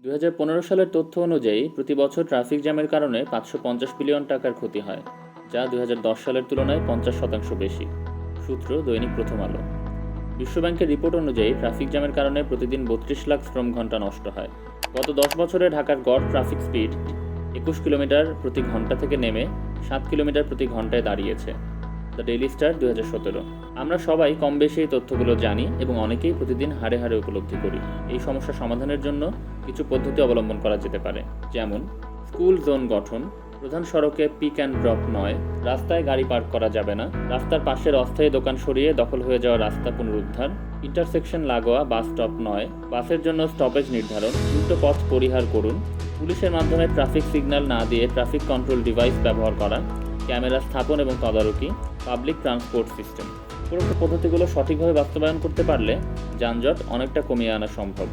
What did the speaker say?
2015 সালের তথ্য অনুযায়ী প্রতি বছর ট্রাফিক জ্যামের কারণে 550 বিলিয়ন টাকার ক্ষতি হয়, যা 2010 সালের তুলনায় 50% বেশি। সূত্র দৈনিক প্রথম আলো। বিশ্বব্যাংকের রিপোর্ট অনুযায়ী ট্রাফিক জ্যামের কারণে প্রতিদিন 32 লাখ শ্রম ঘন্টা নষ্ট হয়। গত 10 বছরে ঢাকার গড় ট্রাফিক স্পিড 21 কিলোমিটার প্রতি ঘন্টা থেকে নেমে 7 কিলোমিটার প্রতি ঘন্টায় দাঁড়িয়েছে। The daily star 2017। আমরা সবাই কম বেশি এই তথ্যগুলো জানি এবং অনেকেই প্রতিদিন হাড়ে হাড়ে উপলব্ধি করি। এই সমস্যা সমাধানের জন্য কিছু পদ্ধতি অবলম্বন করা যেতে পারে, যেমন স্কুল জোন গঠন, প্রধান সড়কে পিক অ্যান্ড ড্রপ নয়, রাস্তায় গাড়ি পার্ক করা যাবে না, রাস্তার পাশের অস্থায়ী দোকান সরিয়ে দখল হয়ে যাওয়া রাস্তা পুনরুদ্ধার, ইন্টারসেকশন লাগোয়া বাস স্টপ নয়, বাসের জন্য স্টপেজ নির্ধারণ, উল্টো পথ পরিহার করুন, পুলিশের মাধ্যমে ট্রাফিক সিগন্যাল না দিয়ে ট্রাফিক কন্ট্রোল ডিভাইস ব্যবহার করা, ক্যামেরা স্থাপন এবং তদারকি, পাবলিক ট্রান্সপোর্ট সিস্টেম। উপরোক্ত পদ্ধতিগুলো সঠিকভাবে বাস্তবায়ন করতে পারলে যানজট অনেকটা কমিয়ে আনা সম্ভব।